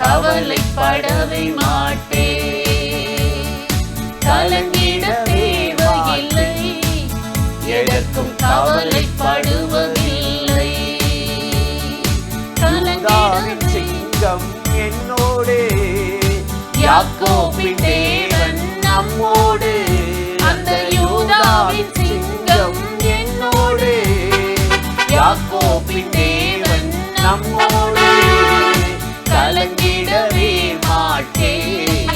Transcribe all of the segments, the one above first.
கவலைப்படவே மாட்டேன். கலங்கிட தேவையில்லை, எதற்கும் கவலைப்படுவதில்லை. யூதாவின் சிங்கம் என்னோடு, யாக்கோபின் தேவன் நம்மோடு. அந்த யூதாவின் சிங்கம் என்னோடு, யாக்கோபின் தேவன் நம்மோடு. கலங்கிடவே மாட்டேன்,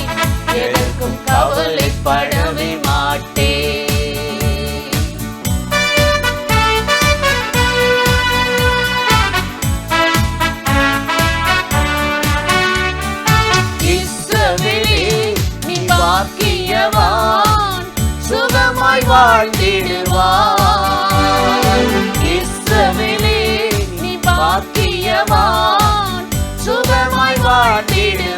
எதற்கும் கவலைப்படவே மாட்டேன். இஸ்ரவேலே நீ பாக்கியவான், சுகமாய் வாழ்ந்திடுவாய். இஸ்ரவேலே நீ பாக்கியவான், சுகமாய் வாழ்ந்திடுவாய்.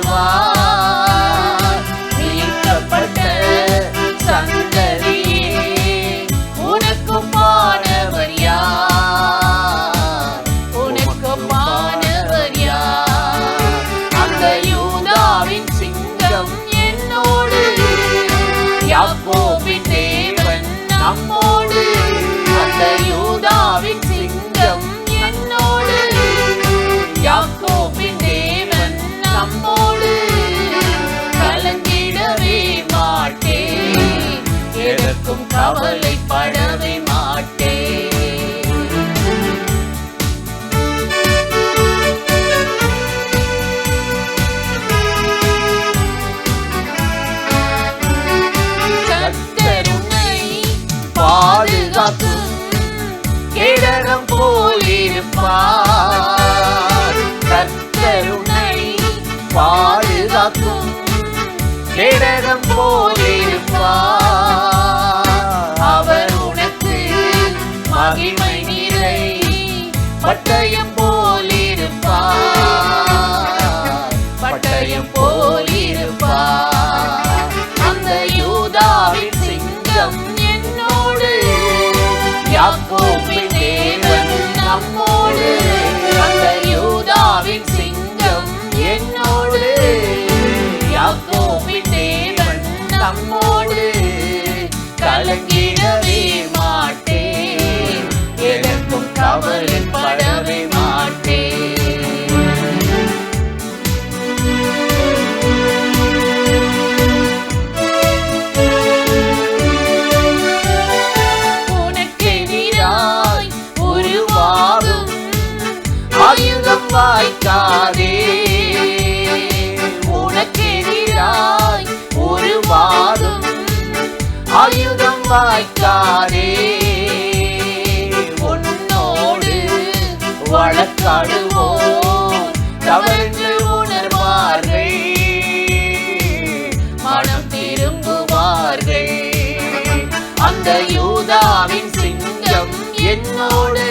மீட்கப்பட்ட சந்ததியே, உனக்குமானவர் யார்? உனக்குமானவர் யார்? அந்த யூதாவின் சிங்கம் என்னோடு, யாக்கோபின் தேவன் நம்மோடு. அந்த யூதாவின் சிங்கம் என்னோடு, யாக்கோபின் தேவன் நம்மோடு. கலங்கிடவே மாட்டேன், எதற்கும் கவலைப்படவே மாட்டேன். கர்த்தர் உன்னை பாதுகாக்கும் கேடகம் போலிருப்பார். கர்த்தர் உன்னை பாதுகாக்கும் கேடகம் போலிருப்பார். அவர் உனக்கு மகிமை நிறை பட்டயம் போலிருப்பார். பட்டயம் போலிருப்பார். அந்த யூதாவின் சிங்கம் என்னோடு, யாக்கோபின் தேவன் நம்மோடு. அந்த யூதாவின் சிங்கம் என்னோடு, யாக்கோபின் தேவன் நம்மோடு. கலங்கிடவே மாட்டேன், எதற்கும் கவலைப்படவே மாட்டேன். உனக்கெதிராய் உருவாகும் ஆயுதம் வாய்க்காதே. உனக்கெதிராய் உருவாகும் ஆயுதம் வாய்க்காதே. உன்னோடு வழக்காடுவோர் தவறு உணர்வார்கள், மனம் திரும்புவார்கள். அந்த யூதாவின் சிங்கம் என்னோடு,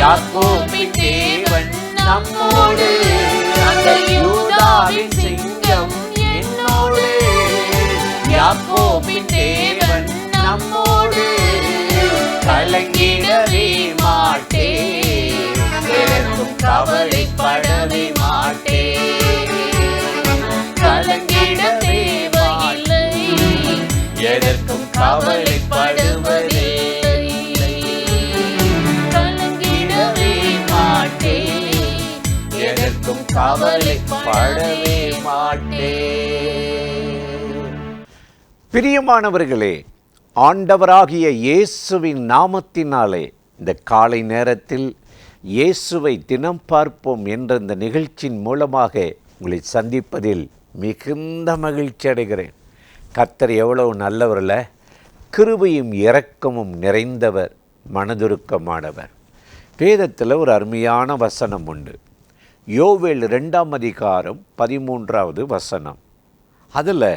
யாக்கோபின் தேவன் நம்மோடு. அந்த யூதாவின் சிங்கம் என்னோடு, யாக்கோபின் தேவன் நம்மோடு. கலங்கிடவே மாட்டேன், எதற்கும் கவலைப்படவே மாட்டேன். கலங்கிட தேவையில்லை, எதற்கும் கவலைப்படுவதில்லை. கலங்கிடவே மாட்டேன், எதற்கும் கவலைப்படவே மாட்டேன். பிரியமானவர்களே, ஆண்டவராகிய இயேசுவின் நாமத்தினாலே இந்த காலை நேரத்தில் இயேசுவை தினம் பார்ப்போம் என்ற இந்த நிகழ்ச்சியின் மூலமாக உங்களை சந்திப்பதில் மிகுந்த மகிழ்ச்சி அடைகிறேன். கர்த்தர் எவ்வளவு நல்லவர்ல, கிருபையும் இரக்கமும் நிறைந்தவர், மனதுருக்கமானவர். வேதத்தில் ஒரு அருமையான வசனம் உண்டு. யோவேல் 2ஆம் அதிகாரம் 13வது வசனம். அதில்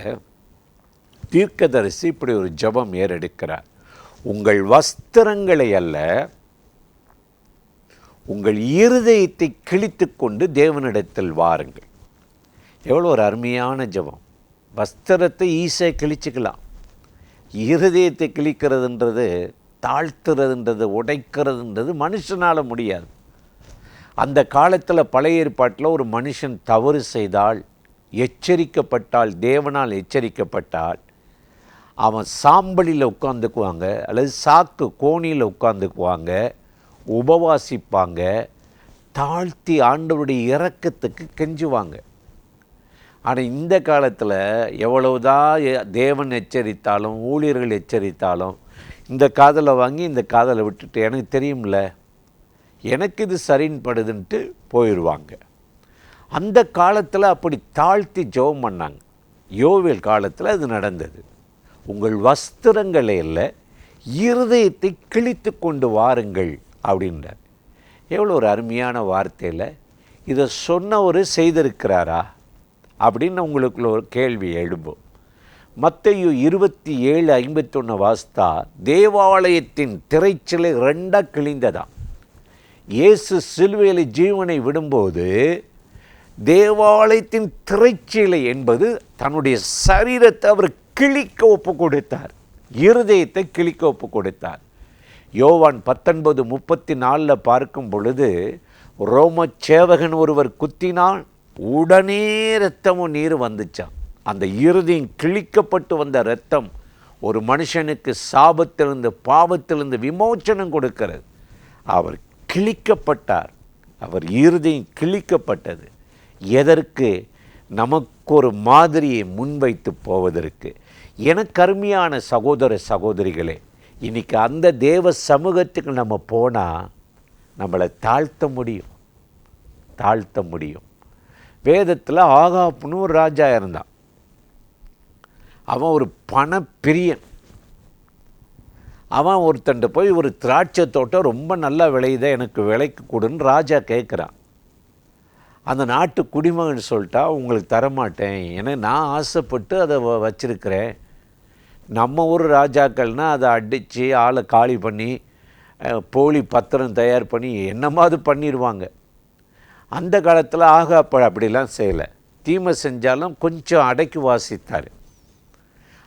தீர்க்கதரிசி இப்படி ஒரு ஜெபம் ஏறெடுக்கிறார். உங்கள் வஸ்திரங்களை அல்ல, உங்கள் இருதயத்தை கிழித்து கொண்டு தேவனிடத்தில் வாருங்கள். எவ்வளோ ஒரு அருமையான ஜெபம். வஸ்திரத்தை ஈஸியாக கிழிச்சிக்கலாம், இருதயத்தை கிழிக்கிறதுன்றது, தாழ்த்துறதுன்றது, உடைக்கிறதுன்றது மனுஷனால் முடியாது. அந்த காலத்தில் பழைய ஏற்பாட்டில் ஒரு மனுஷன் தவறு செய்தால், எச்சரிக்கப்பட்டால், தேவனால் எச்சரிக்கப்பட்டால், அவன் சாம்பலில் உட்காந்துக்குவாங்க, அல்லது சாக்கு கோணியில் உட்காந்துக்குவாங்க, உபவாசிப்பாங்க, தாழ்த்தி ஆண்டவருடைய இரக்கத்துக்கு கெஞ்சுவாங்க. ஆனால் இந்த காலத்தில் எவ்வளவுதான் தேவன் எச்சரித்தாலும், ஊழியர்கள் எச்சரித்தாலும், இந்த காதலை வாங்கி இந்த காதலை விட்டுட்டு எனக்கு தெரியும்ல, எனக்கு இது சரின்னு படுதுன்ட்டு போயிடுவாங்க. அந்த காலத்தில் அப்படி தாழ்த்தி ஜெபம் பண்ணாங்க. யோவேல் காலத்தில் அது நடந்தது. உங்கள் வஸ்திரங்களை இல்லை, இருதயத்தை கிழித்து கொண்டு வாருங்கள் அப்படின்றார். எவ்வளோ ஒரு அருமையான வார்த்தையில் இதை சொன்னவர் செய்திருக்கிறாரா அப்படின்னு உங்களுக்குள்ள ஒரு கேள்வி எழும்பும். மத்தேயு 27:51 வாஸ்தா, தேவாலயத்தின் திரைச்சிலை 2 கிழிந்ததாம். இயேசு சிலுவையில் ஜீவனை விடும்போது தேவாலயத்தின் திரைச்சிலை என்பது தன்னுடைய சரீரத்தை அவர் கிழிக்க ஒப்பு கொடுத்தார், இருதயத்தை கிழிக்க ஒப்பு கொடுத்தார். யோவான் 19:34 பார்க்கும் பொழுது, ரோம சேவகன் ஒருவர் குத்தினான், உடனே இரத்தமும் நீர் வந்துச்சான். அந்த இருதயம் கிழிக்கப்பட்டு வந்த இரத்தம் ஒரு மனுஷனுக்கு சாபத்திலிருந்து, பாவத்திலிருந்து விமோச்சனம் கொடுக்கிறது. அவர் கிழிக்கப்பட்டார், அவர் இருதயம் கிழிக்கப்பட்டது. எதற்கு? நமக்கு ஒரு மாதிரியை முன்வைத்து போவதற்கு. எனக்கு அருமையான சகோதர சகோதரிகளே, இன்றைக்கி அந்த தேவ சமூகத்துக்கு நம்ம போனால் நம்மளை தாழ்த்த முடியும், தாழ்த்த முடியும். வேதத்தில் ஆகாப்னு ஒரு ராஜா இருந்தான். அவன் ஒரு பணப்பிரியன். அவன் ஒருத்தண்டு போய் ஒரு திராட்சை தோட்டம் ரொம்ப நல்லா விளையுத, எனக்கு விலைக்கு கொடுன்னு ராஜா கேட்குறான். அந்த நாட்டு குடிமகன் சொல்லிட்டா, உங்களுக்கு தரமாட்டேன், ஏன்னா நான் ஆசைப்பட்டு அதை வச்சிருக்கிறேன். நம்ம ஊர் ராஜாக்கள்னால் அதை அடித்து ஆளை காலி பண்ணி போலி பத்திரம் தயார் பண்ணி என்னமாவது பண்ணிடுவாங்க. அந்த காலத்தில் ஆகாப்ப அப்படிலாம் செய்யலை. தீமை செஞ்சாலும் கொஞ்சம் அடக்கி வாசித்தார்.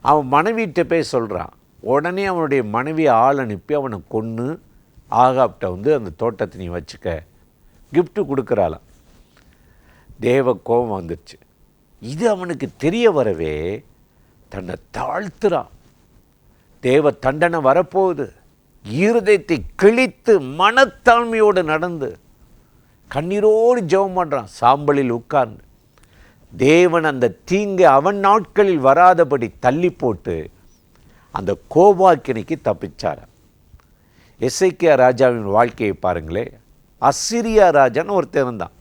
அவன் மனைவிட்ட போய் சொல்கிறான். உடனே அவனுடைய மனைவி ஆள் அனுப்பி அவனை கொன்று ஆகாப்ட அந்த தோட்டத்தை நீ வச்சுக்க கிஃப்ட்டு கொடுக்குறாளாம். தேவ கோபம் வந்துடுச்சு. இது அவனுக்கு தெரிய வரவே தன்னை தாழ்த்துறான். தேவ தண்டனை வரப்போகுது. இருதயத்தை கிழித்து மனத்தாழ்மையோடு நடந்து கண்ணீரோடு ஜெபம் பண்ணுறான், சாம்பலில் உட்கார்ந்து. தேவன் அந்த தீங்கை அவன் நாட்களில் வராதபடி தள்ளி போட்டு அந்த கோபாக்கினைக்கு தப்பிச்சார். எசேக்கியா ராஜாவின் வாழ்க்கையை பாருங்களே. அசிரியா ராஜான்னு ஒருத்தர் இருந்தான்.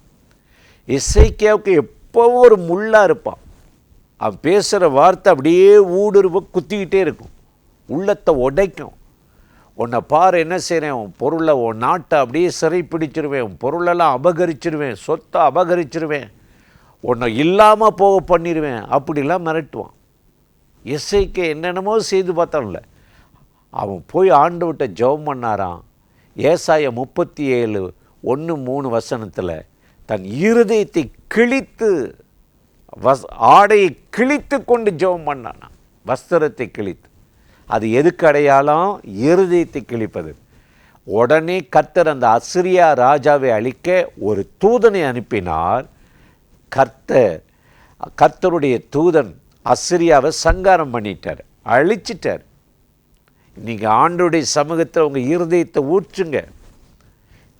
எசேக்கியாவுக்கு எப்போவும் ஒரு முள்ளாக இருப்பான். அவன் பேசுகிற வார்த்தை அப்படியே ஊடுருவ குத்திக்கிட்டே இருக்கும், உள்ளத்தை உடைக்கும். உன்னை பாரு என்ன செய்கிறேன், உன் பொருளை, உன் நாட்டை அப்படியே சிறை பிடிச்சிருவேன், உன் பொருளெல்லாம் அபகரிச்சிருவேன், சொத்தை அபகரிச்சிருவேன், உன்னை இல்லாமல் போக பண்ணிடுவேன் அப்படிலாம் மிரட்டுவான். எசேக்கியா என்னென்னமோ செய்து பார்த்தான்ல. அவன் போய் ஆண்டவர்கிட்ட ஜெபம் பண்ணாராம். ஏசாயா 37:1-3 தன் இருதயத்தை கிழித்து ஆடையை கிழித்து கொண்டு ஜெபம் பண்ணானா, வஸ்திரத்தை கிழித்து. அது எதுக்கு அடையாளம்? இருதயத்தை கிழிப்பது. உடனே கர்த்தர் அந்த அசிரியா ராஜாவை அழிக்க ஒரு தூதனை அனுப்பினார். கர்த்தருடைய தூதன் அசிரியாவை சங்காரம் பண்ணிட்டார், அழிச்சிட்டார். நீங்கள் ஆண்டவருடைய சமூகத்தில் உங்கள் இருதயத்தை ஊற்றுங்க.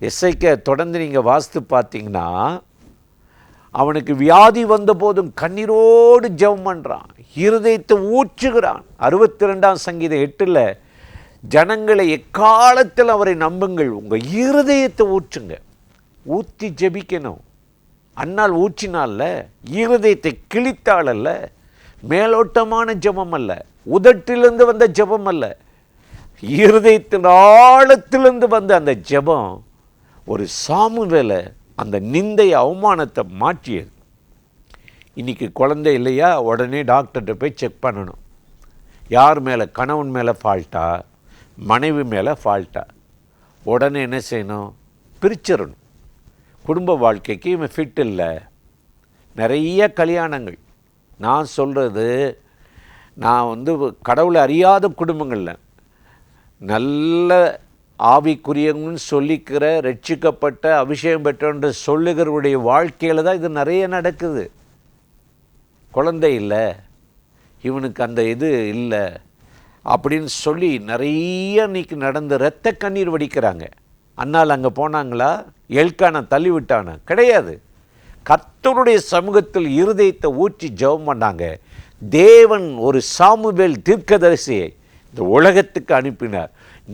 எசேக்கியா தொடர்ந்து நீங்கள் வாஸ்து பார்த்தீங்கன்னா, அவனுக்கு வியாதி வந்த போதும் கண்ணீரோடு ஜெபம் பண்ணுறான், இருதயத்தை ஊற்றுகிறான். 62ஆம் சங்கீதம் 8 ஜனங்களை எக்காலத்தில் அவரை நம்புங்கள், உங்கள் இருதயத்தை ஊற்றுங்க. ஊற்றி ஜெபிக்கணும். அன்னால் ஊற்றினால்ல, இருதயத்தை கிழித்தாள் அல்ல, மேலோட்டமான ஜெபம் அல்ல, உதட்டிலிருந்து வந்த ஜெபம் அல்ல, இருதயத்தின் ஆழத்திலிருந்து வந்த அந்த ஜெபம் ஒரு சாமுவேலை அந்த நிந்தை அவமானத்தை மாற்றியது. இன்றைக்கி குழந்தை இல்லையா, உடனே டாக்டர்கிட்ட போய் செக் பண்ணணும். யார் மேலே? கணவன் மேலே ஃபால்ட்டா, மனைவி மேலே ஃபால்ட்டா? உடனே என்ன செய்யணும்? பிரிச்சிடணும். குடும்ப வாழ்க்கைக்கு இவன் ஃபிட் இல்லை. நிறைய கல்யாணங்கள் நான் சொல்கிறது, நான் கடவுளை அறியாத குடும்பங்களில் நல்ல ஆவிக்குரியவங்கன்னு சொல்லிக்கிற ரட்சிக்கப்பட்ட அபிஷேகம் பெற்றோன்ற சொல்லுகிறவருடைய வாழ்க்கையில் தான் இது நிறைய நடக்குது. குழந்தை இல்லை, இவனுக்கு அந்த இது இல்லை அப்படின்னு சொல்லி நிறைய இன்னைக்கு நடந்து இரத்த கண்ணீர் வடிக்கிறாங்க. அண்ணால் அங்கே போனாங்களா? எல்கானா தள்ளி விட்டானா? கிடையாது. கர்த்தருடைய சமூகத்தில் இருதயத்தை ஊற்றி ஜெபம் பண்ணாங்க. தேவன் ஒரு சாமுவேல் தீர்க்கதரிசியை இந்த உலகத்துக்கு அனுப்பினார்.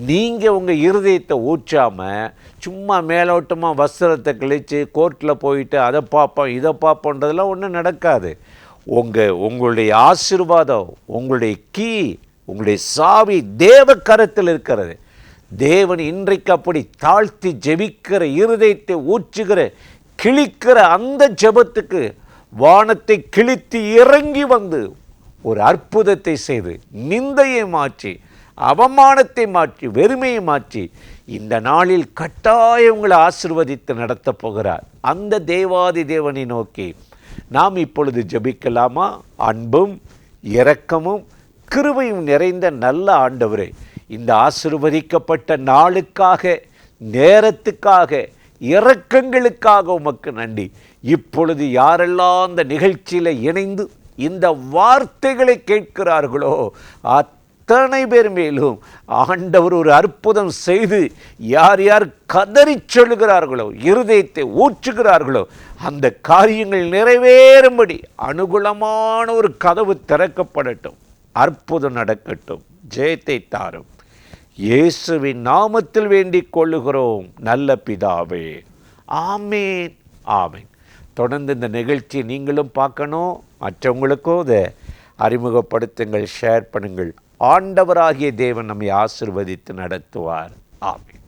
நீங்கள் உங்கள் இருதயத்தை ஊற்றாமல் சும்மா மேலோட்டமாக வஸ்திரத்தை கிழித்து கோர்ட்டில் போயிட்டு அதை பார்ப்போம் இதை பார்ப்போன்றதெல்லாம் ஒன்றும் நடக்காது. உங்களுடைய ஆசீர்வாதம், உங்களுடைய கீ, உங்களுடைய சாவி தேவ கரத்தில் இருக்கிறது. தேவன் இன்றைக்கு அப்படி தாழ்த்தி ஜெபிக்கிற, இருதயத்தை ஊற்றுகிற, கிழிக்கிற அந்த ஜெபத்துக்கு வானத்தை கிழித்து இறங்கி வந்து ஒரு அற்புதத்தை செய்து நிந்தையை மாற்றி, அவமானத்தை மாற்றி, வெறுமையை மாற்றி இந்த நாளில் கட்டாயம் உங்களை ஆசீர்வதித்து நடத்தப் போகிறார். அந்த தேவாதி தேவனை நோக்கி நாம் இப்பொழுது ஜெபிக்கலாமா? அன்பும் இரக்கமும் கிருபையும் நிறைந்த நல்ல ஆண்டவரே, இந்த ஆசீர்வதிக்கப்பட்ட நாளுக்காக, நேரத்துக்காக, இரக்கங்களுக்காக உமக்கு நன்றி. இப்பொழுது யாரெல்லாம் அந்த நிகழ்ச்சியில் இணைந்து இந்த வார்த்தைகளை கேட்கிறார்களோ அத்தனை பேர் மேலும் ஆண்டவர் ஒரு அற்புதம் செய்து, யார் யார் கதறி சொல்லுகிறார்களோ, இருதயத்தை ஊற்றுகிறார்களோ, அந்த காரியங்கள் நிறைவேறும்படி அனுகூலமான ஒரு கதவு திறக்கப்படட்டும், அற்புதம் நடக்கட்டும், ஜெயத்தை தாரும். இயேசுவின் நாமத்தில் வேண்டிக் கொள்ளுகிறோம் நல்ல பிதாவே, ஆமேன், ஆமேன். தொடர்ந்து இந்த நிகழ்ச்சியை நீங்களும் பார்க்கணும், மற்றவங்களுக்கும் இதை அறிமுகப்படுத்துங்கள், ஷேர் பண்ணுங்கள். ஆண்டவராகிய தேவன் நம்மை ஆசீர்வதித்து நடத்துவார். ஆமேன்.